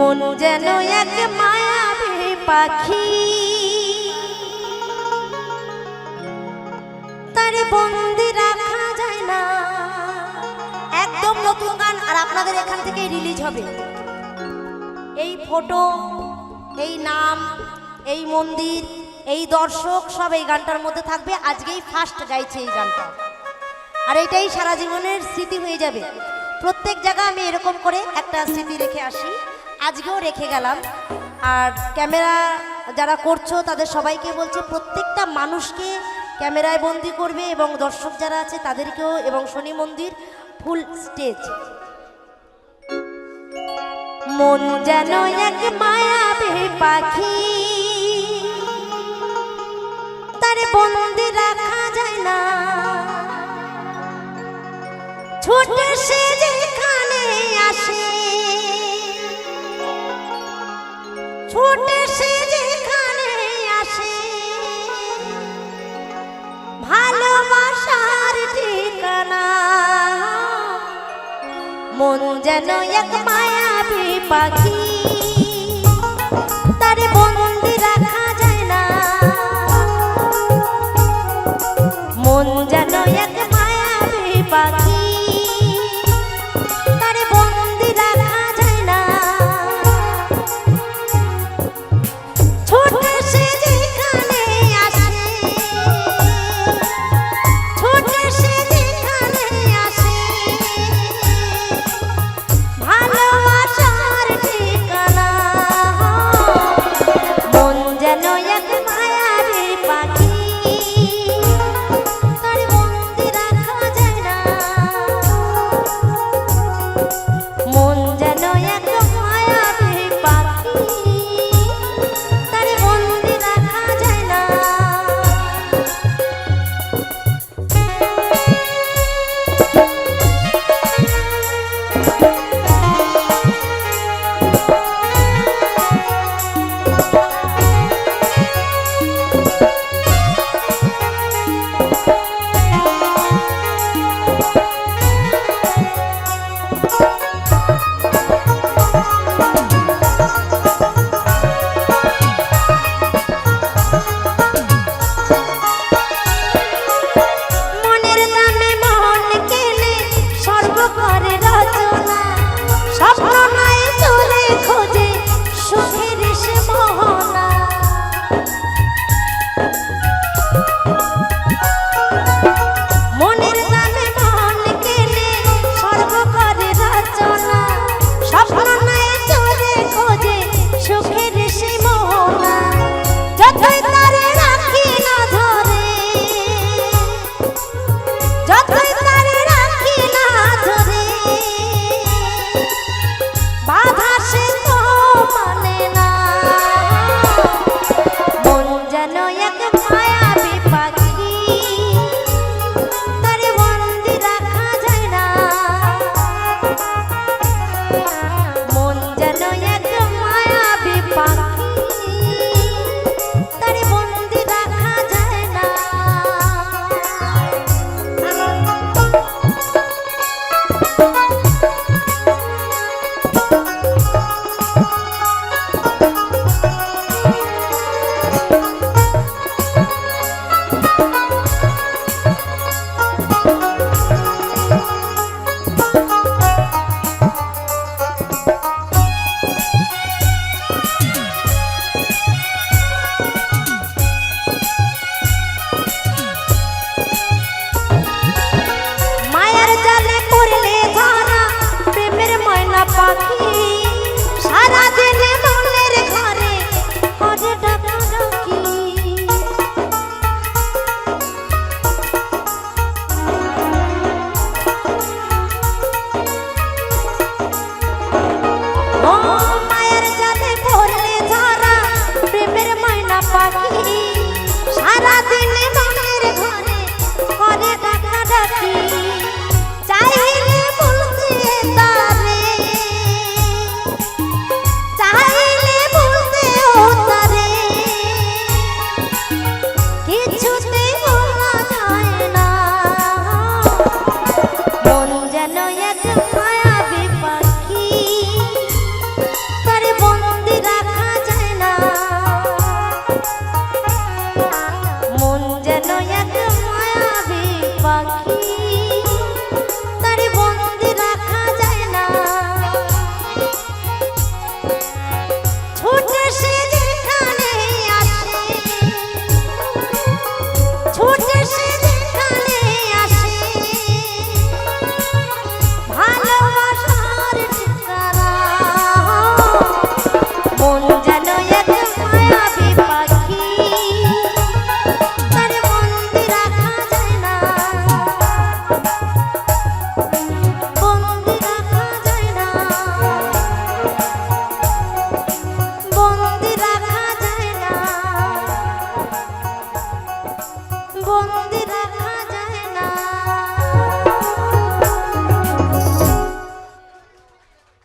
মন যেন এক মায়াবী পাখি, তার বন্দি রাখা যায় না। একদম নতুন গান, আর আপনাদের এখান থেকে রিলিজ হবে। এই ফটো, এই নাম, এই মন্দির, এই দর্শক সব এই গানটার মধ্যে থাকবে। আজকেই ফার্স্ট গাইছে এই গানটা, আর এটাই সারা জীবনের স্মৃতি হয়ে যাবে। প্রত্যেক জায়গা আমি এরকম করে একটা স্মৃতি রেখে আসি, আজকেও রেখে গেলাম। আর ক্যামেরা যারা করছো তাদের সবাইকে বলছে প্রত্যেকটা মানুষকে ক্যামেরায় বন্দি করবে, এবং দর্শক যারা আছে তাদেরকেও, এবং শনি মন্দির ফুল স্টেজ। মন যেন এক মায়াবী পাখি, তার বন্দি রাখা যায় না। ছুটে সে যেখানে আসে, ছুটে সে যেখানে আসে, ভালোবাসার ঠিকানা। মন যেন এক মায়াবী পাখি, তার বন্দি রাখা যায় না। মন যেন এক মায়াবী পাখি, তার বন্দি রাখা যায় না। ছোটে সে যেখানে আসে, ছোটে সে যেখানে আসে, ভালোবাসার ঠিকানা। মন যেন এক মায়াবী পাখি, তার বন্দি রাখা যায় না। মন যেন এক মায়াবী পাখি, তার বন্দি রাখা যায় না। মনের দামে মন কেনে স্বর্গ করে রচনা, স্বপ্ন নাই চলে খোঁজে সুখের সে মোহনা। মনের দামে মন কেনে স্বর্গ করে রচনা, স্বপ্ন নাই চলে খোঁজে সুখের সে মোহনা। যতই তারে রাখি না ধরে, যতই তারে রাখি না ধরে, বাধা সে তো মানে না। মন যেন এক মায়াবী পাখি, তারে বন্দি রাখা যায় না।